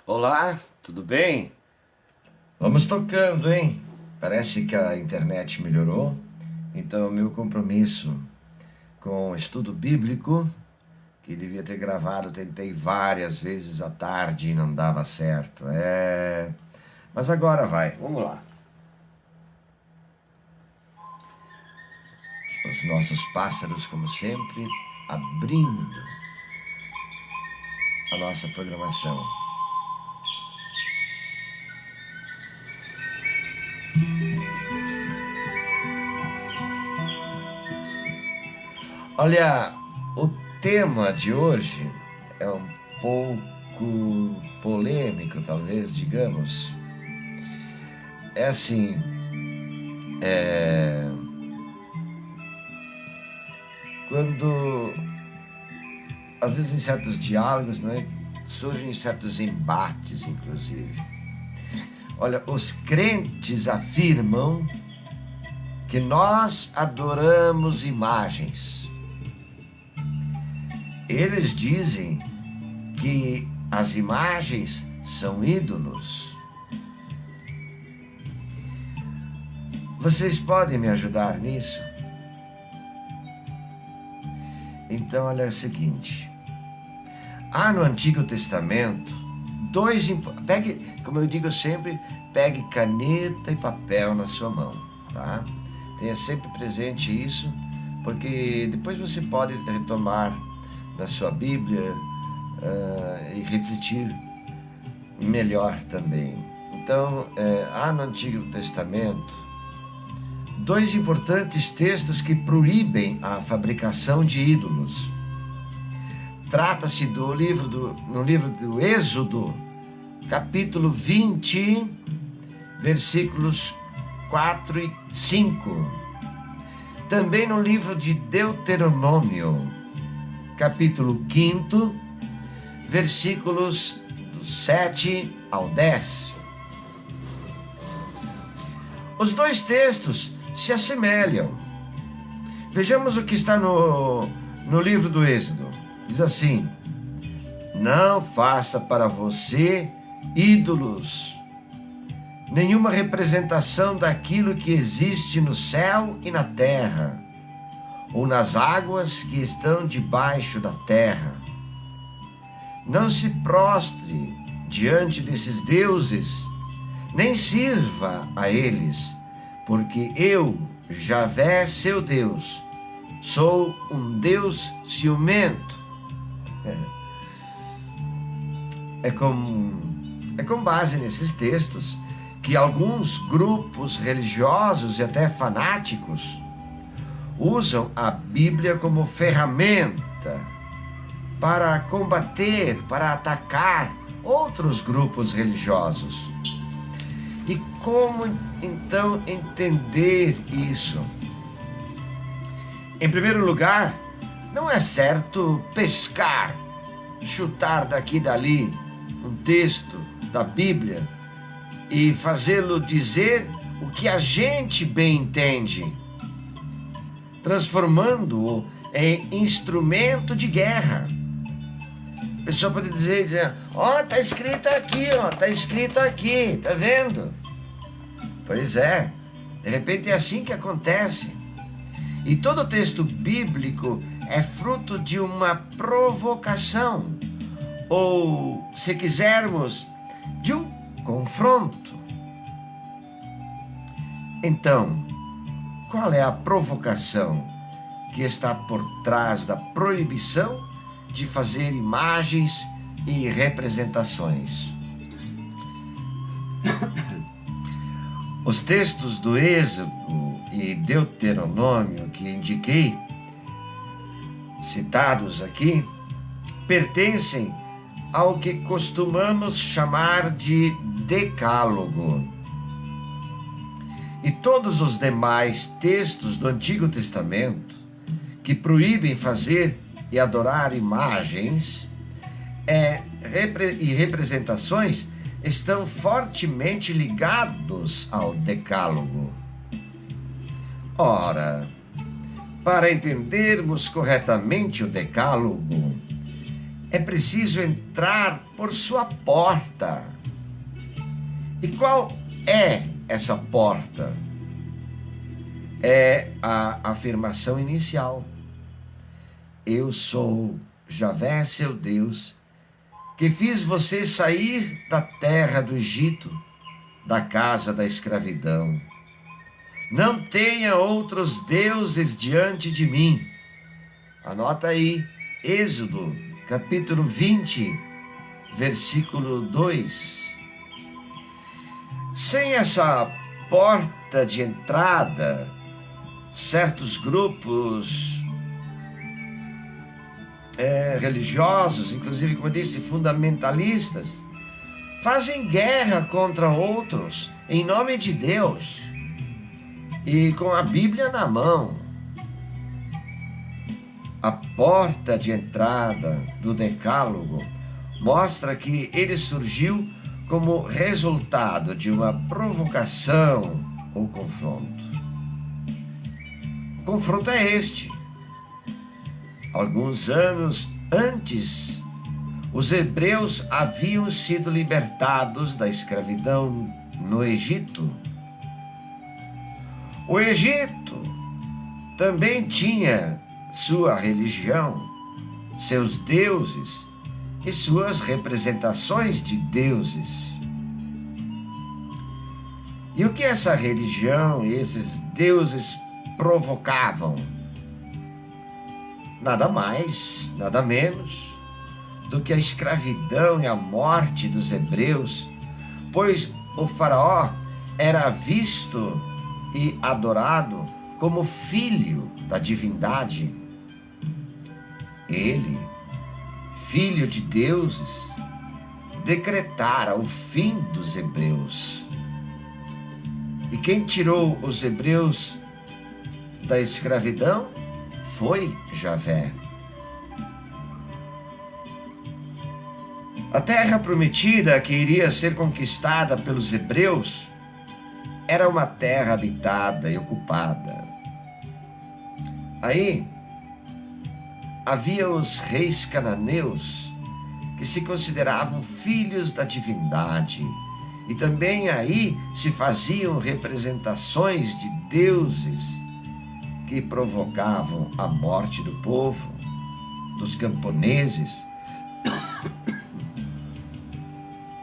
Olá, tudo bem? Vamos tocando, hein? Parece que a internet melhorou, então o meu compromisso com o estudo bíblico, que devia ter gravado, tentei várias vezes à tarde e não dava certo. Mas agora vai, vamos lá. Os nossos pássaros, como sempre, abrindo a nossa programação. Olha, o tema de hoje é um pouco polêmico, talvez, digamos. É assim, quando, às vezes em certos diálogos, né, surgem certos embates, inclusive. Olha, os crentes afirmam que nós adoramos imagens. Eles dizem que as imagens são ídolos. Vocês podem me ajudar nisso? Então, olha o seguinte. Há no Antigo Testamento pegue, como eu digo sempre, pegue caneta e papel na sua mão, tá? Tenha sempre presente isso, porque depois você pode retomar na sua Bíblia e refletir melhor também. Então, há no Antigo Testamento dois importantes textos que proíbem a fabricação de ídolos. Trata-se no livro do Êxodo, capítulo 20, versículos 4 e 5. Também no livro de Deuteronômio, capítulo 5, versículos do 7 ao 10. Os dois textos se assemelham. Vejamos o que está no livro do Êxodo. Diz assim: não faça para você ídolos, nenhuma representação daquilo que existe no céu e na terra, ou nas águas que estão debaixo da terra. Não se prostre diante desses deuses, nem sirva a eles, porque eu, Javé, seu Deus, sou um Deus ciumento. É com base nesses textos que alguns grupos religiosos e até fanáticos usam a Bíblia como ferramenta para combater, para atacar outros grupos religiosos. E como então entender isso? Em primeiro lugar, não é certo pescar, chutar daqui e dali um texto da Bíblia e fazê-lo dizer o que a gente bem entende, transformando-o em instrumento de guerra. A pessoa pode dizer, tá escrito aqui, tá escrito aqui, tá vendo? Pois é, de repente é assim que acontece. E todo texto bíblico é fruto de uma provocação, ou, se quisermos, de um confronto. Então, qual é a provocação que está por trás da proibição de fazer imagens e representações? Os textos do Êxodo e Deuteronômio que indiquei, citados aqui, pertencem ao que costumamos chamar de Decálogo. E todos os demais textos do Antigo Testamento que proíbem fazer e adorar imagens e representações estão fortemente ligados ao Decálogo. Ora, para entendermos corretamente o Decálogo, é preciso entrar por sua porta. E qual é essa porta? É a afirmação inicial. Eu sou Javé, seu Deus, que fiz você sair da terra do Egito, da casa da escravidão. Não tenha outros deuses diante de mim. Anota aí, Êxodo, capítulo 20, versículo 2. Sem essa porta de entrada, certos grupos religiosos, inclusive, como eu disse, fundamentalistas, fazem guerra contra outros em nome de Deus e com a Bíblia na mão. A porta de entrada do Decálogo mostra que ele surgiu como resultado de uma provocação ou confronto. O confronto é este. Alguns anos antes, os hebreus haviam sido libertados da escravidão no Egito. O Egito também tinha sua religião, seus deuses e suas representações de deuses. E o que essa religião e esses deuses provocavam? Nada mais, nada menos do que a escravidão e a morte dos hebreus, pois o faraó era visto e adorado como filho da divindade. Ele, filho de deuses, decretara o fim dos hebreus. E quem tirou os hebreus da escravidão foi Javé. A terra prometida que iria ser conquistada pelos hebreus era uma terra habitada e ocupada. Aí havia os reis cananeus que se consideravam filhos da divindade, e também aí se faziam representações de deuses que provocavam a morte do povo, dos camponeses.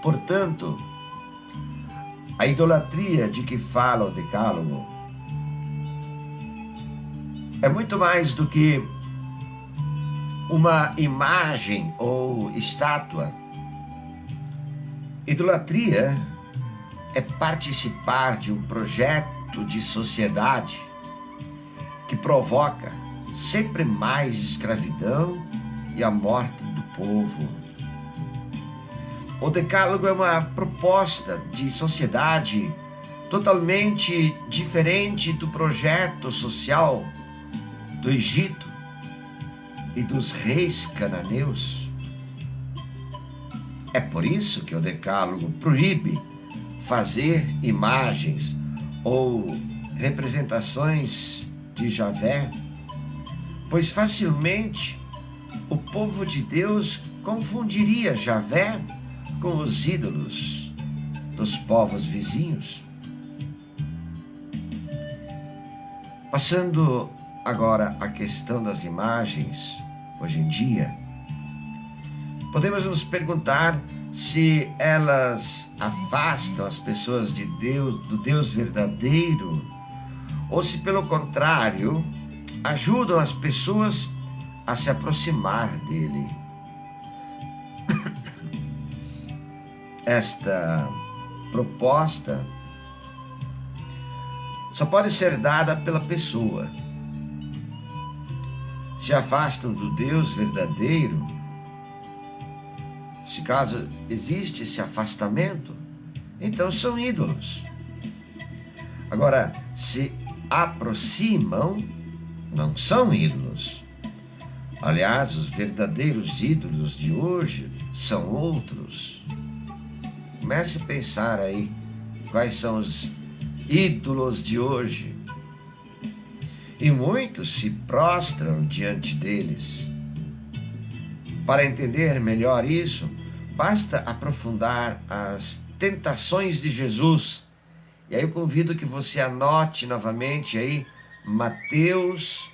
Portanto, a idolatria de que fala o Decálogo é muito mais do que uma imagem ou estátua. Idolatria é participar de um projeto de sociedade que provoca sempre mais escravidão e a morte do povo. O Decálogo é uma proposta de sociedade totalmente diferente do projeto social do Egito e dos reis cananeus. É por isso que o Decálogo proíbe fazer imagens ou representações de Javé, pois facilmente o povo de Deus confundiria Javé com os ídolos dos povos vizinhos. Passando agora à questão das imagens, hoje em dia, podemos nos perguntar se elas afastam as pessoas de Deus, do Deus verdadeiro, ou se, pelo contrário, ajudam as pessoas a se aproximar dele. Esta proposta só pode ser dada pela pessoa. Se afastam do Deus verdadeiro, se caso existe esse afastamento, então são ídolos. Agora, se aproximam, não são ídolos. Aliás, os verdadeiros ídolos de hoje são outros. Comece a pensar aí quais são os ídolos de hoje. E muitos se prostram diante deles. Para entender melhor isso, basta aprofundar as tentações de Jesus. E aí eu convido que você anote novamente aí Mateus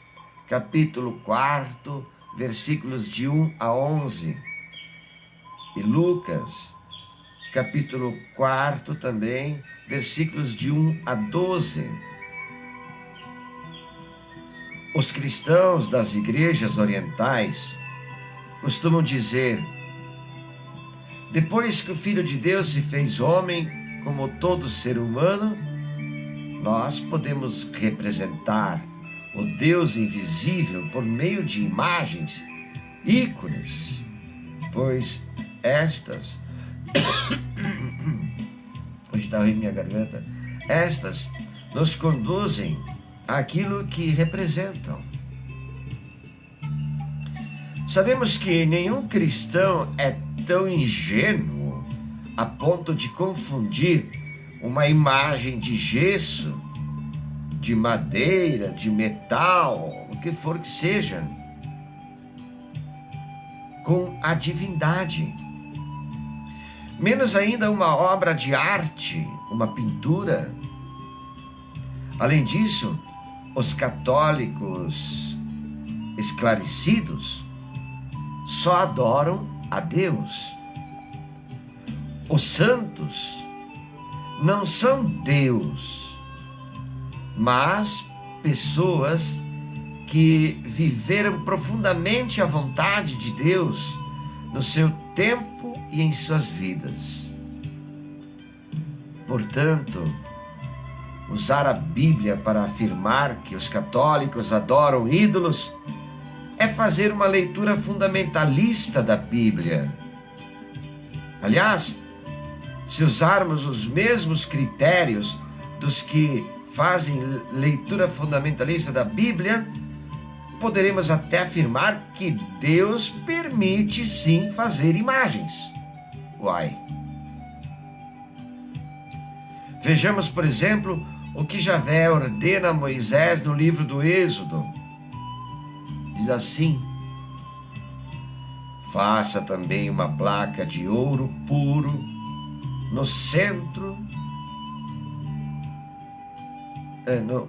capítulo 4, versículos de 1 a 11. E Lucas capítulo 4 também, versículos de 1 a 12. Os cristãos das igrejas orientais costumam dizer: depois que o Filho de Deus se fez homem, como todo ser humano, nós podemos representar o Deus invisível por meio de imagens, ícones, pois estas hoje está ruim minha garganta, estas nos conduzem àquilo que representam. Sabemos que nenhum cristão é tão ingênuo a ponto de confundir uma imagem de gesso, de madeira, de metal, o que for que seja, com a divindade. Menos ainda uma obra de arte, uma pintura. Além disso, os católicos esclarecidos só adoram a Deus. Os santos não são Deus, mas pessoas que viveram profundamente a vontade de Deus no seu tempo e em suas vidas. Portanto, usar a Bíblia para afirmar que os católicos adoram ídolos é fazer uma leitura fundamentalista da Bíblia. Aliás, se usarmos os mesmos critérios dos que fazem leitura fundamentalista da Bíblia, poderemos até afirmar que Deus permite sim fazer imagens. Uai! Vejamos, por exemplo, o que Javé ordena a Moisés no livro do Êxodo. Diz assim: faça também uma placa de ouro puro no centro,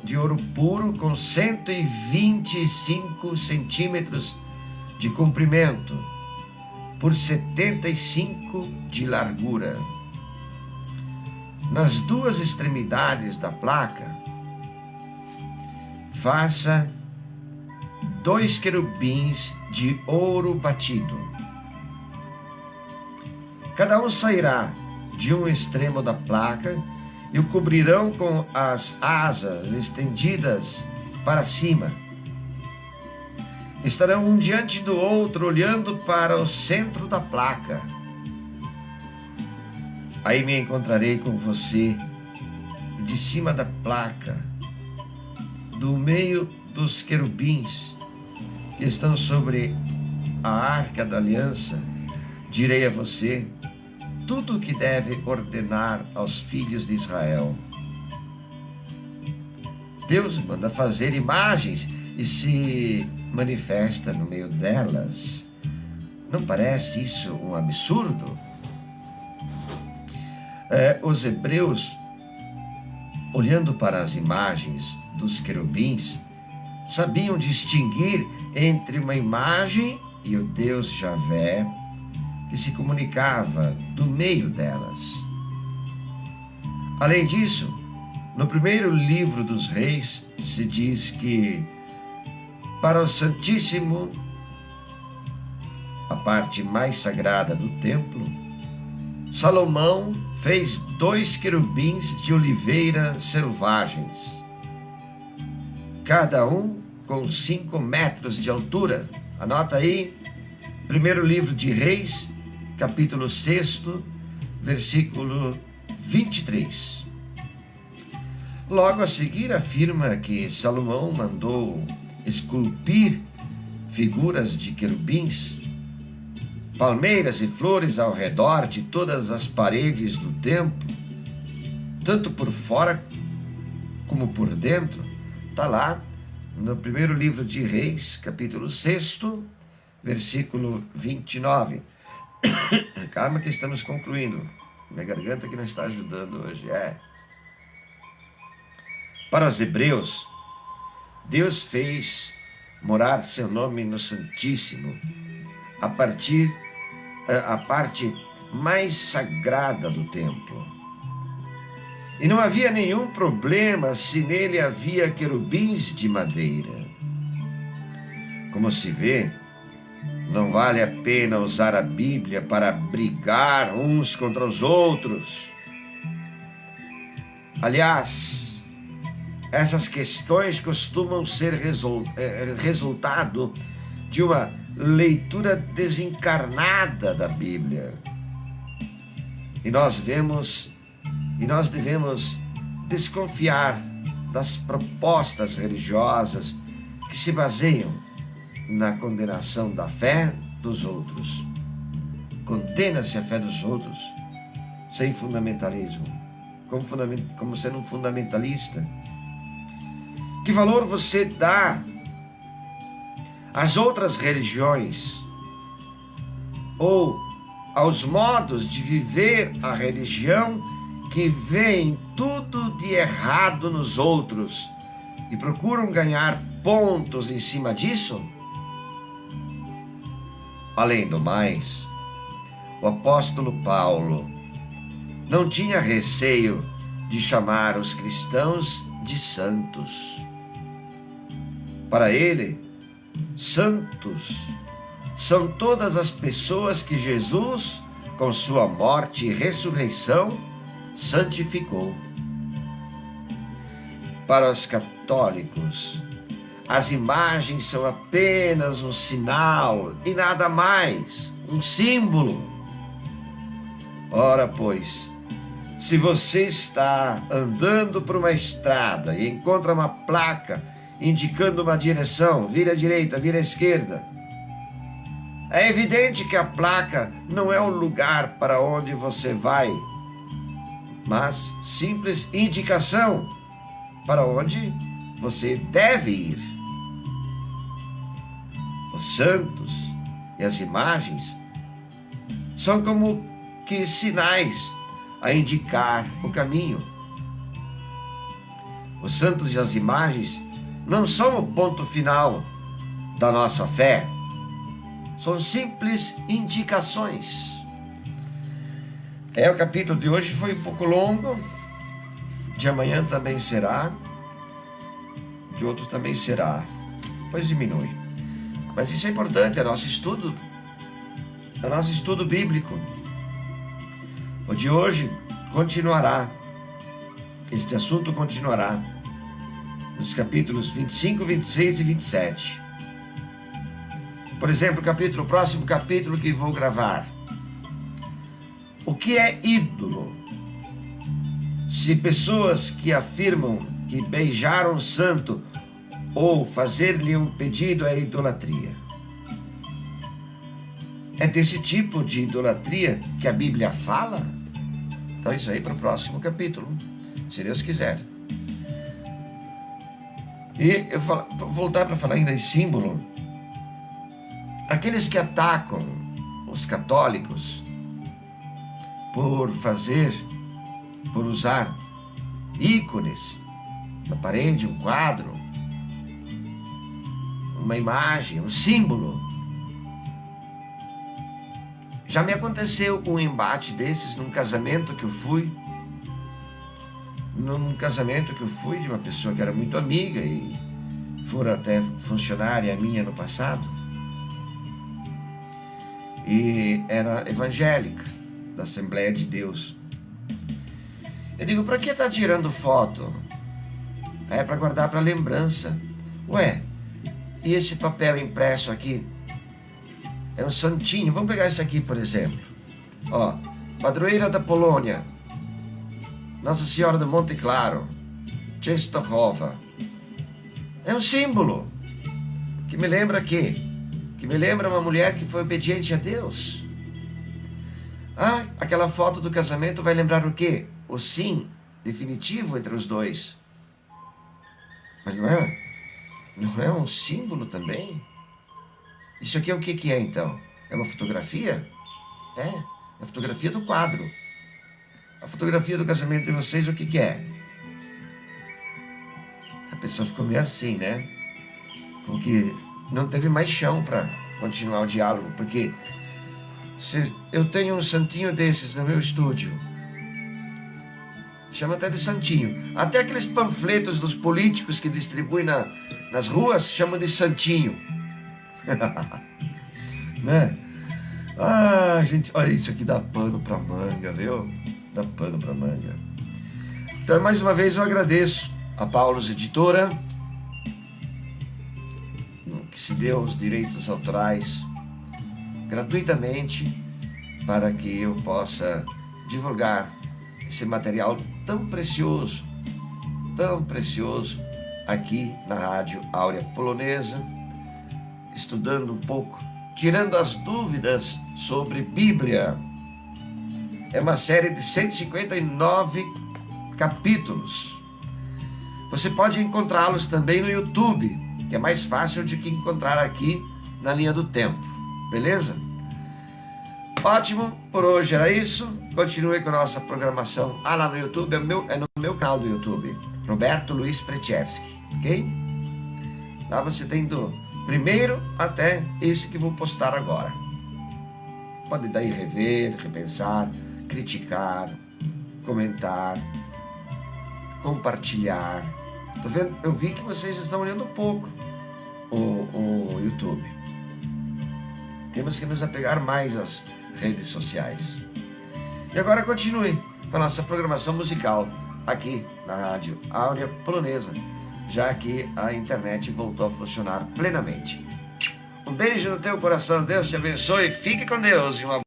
de ouro puro com 125 centímetros de comprimento por 75 de largura. Nas duas extremidades da placa, faça 2 querubins de ouro batido. Cada um sairá de um extremo da placa e o cobrirão com as asas estendidas para cima. Estarão um diante do outro, olhando para o centro da placa. Aí me encontrarei com você, e de cima da placa, do meio dos querubins que estão sobre a arca da aliança, direi a você tudo o que deve ordenar aos filhos de Israel. Deus manda fazer imagens e se manifesta no meio delas. Não parece isso um absurdo? Os hebreus, olhando para as imagens dos querubins, sabiam distinguir entre uma imagem e o Deus Javé, que se comunicava do meio delas. Além disso, no primeiro livro dos Reis, se diz que para o Santíssimo, a parte mais sagrada do templo, Salomão fez 2 querubins de oliveira selvagens, cada um com 5 metros de altura. Anota aí, primeiro livro de Reis, capítulo 6, versículo 23. Logo a seguir afirma que Salomão mandou esculpir figuras de querubins, palmeiras e flores ao redor de todas as paredes do templo, tanto por fora como por dentro. Está lá no primeiro livro de Reis, capítulo 6, versículo 29. Calma que estamos concluindo. Minha garganta que não está ajudando hoje. Para os hebreus, Deus fez morar seu nome no Santíssimo, a parte mais sagrada do templo. E não havia nenhum problema se nele havia querubins de madeira. Como se vê, não vale a pena usar a Bíblia para brigar uns contra os outros. Aliás, essas questões costumam ser resultado de uma leitura desencarnada da Bíblia. E nós devemos desconfiar das propostas religiosas que se baseiam na condenação da fé dos outros. Condena-se a fé dos outros sem fundamentalismo, como sendo um fundamentalista. Que valor você dá às outras religiões ou aos modos de viver a religião que veem tudo de errado nos outros e procuram ganhar pontos em cima disso? Além do mais, o apóstolo Paulo não tinha receio de chamar os cristãos de santos. Para ele, santos são todas as pessoas que Jesus, com sua morte e ressurreição, santificou. Para os católicos, as imagens são apenas um sinal e nada mais, um símbolo. Ora, pois, se você está andando por uma estrada e encontra uma placa indicando uma direção, vira à direita, vira à esquerda, é evidente que a placa não é o lugar para onde você vai, mas simples indicação para onde você deve ir. Os santos e as imagens são como que sinais a indicar o caminho. Os santos e as imagens não são o ponto final da nossa fé, são simples indicações. O capítulo de hoje foi um pouco longo, de amanhã também será, de outro também será, depois diminui. Mas isso é importante, é nosso estudo bíblico. O de hoje continuará, este assunto continuará nos capítulos 25, 26 e 27. Por exemplo, o próximo capítulo que vou gravar. O que é ídolo? Se pessoas que afirmam que beijar um santo ou fazer-lhe um pedido é idolatria. É desse tipo de idolatria que a Bíblia fala? Então isso aí para o próximo capítulo, se Deus quiser. E eu vou voltar para falar ainda em símbolo. Aqueles que atacam os católicos por usar ícones na parede, um quadro, uma imagem, um símbolo. Já me aconteceu um embate desses num casamento que eu fui. De uma pessoa que era muito amiga e fora até funcionária minha no passado. E era evangélica, da Assembleia de Deus. Eu digo, para que está tirando foto? É para guardar para lembrança. Ué, e esse papel impresso aqui? É um santinho. Vamos pegar esse aqui, por exemplo. Ó, Padroeira da Polônia, Nossa Senhora do Monte Claro, Częstochowa. É um símbolo que me lembra quê? Que me lembra uma mulher que foi obediente a Deus. Ah, aquela foto do casamento vai lembrar o quê? O sim definitivo entre os dois. Mas não é um símbolo também? Isso aqui é o que que é então? É uma fotografia? É a fotografia do quadro. A fotografia do casamento de vocês, o que que é? A pessoa ficou meio assim, né? Com que não teve mais chão para continuar o diálogo, porque se eu tenho um santinho desses no meu estúdio, chama até de santinho. Até aqueles panfletos dos políticos que distribuem nas ruas chamam de santinho. Né? Ah, gente, olha isso aqui, dá pano pra manga, viu? Dá pano pra manga. Então, mais uma vez, eu agradeço a Paulus Editora, que se deu os direitos autorais gratuitamente para que eu possa divulgar esse material tão precioso aqui na Rádio Áurea Polonesa, estudando um pouco, tirando as dúvidas sobre Bíblia. É uma série de 159 capítulos. Você pode encontrá-los também no YouTube, que é mais fácil do que encontrar aqui na linha do tempo. Beleza? Ótimo, por hoje era isso. Continue com a nossa programação. Lá no YouTube, é no meu canal do YouTube, Roberto Luiz Prechevski, ok? Lá você tem do primeiro até esse que vou postar agora. Pode daí rever, repensar, criticar, comentar, compartilhar. Tô vendo, eu vi que vocês estão olhando pouco o YouTube. Temos que nos apegar mais às redes sociais. E agora continue com a nossa programação musical aqui na Rádio Áurea Polonesa, já que a internet voltou a funcionar plenamente. Um beijo no teu coração, Deus te abençoe, fique com Deus e uma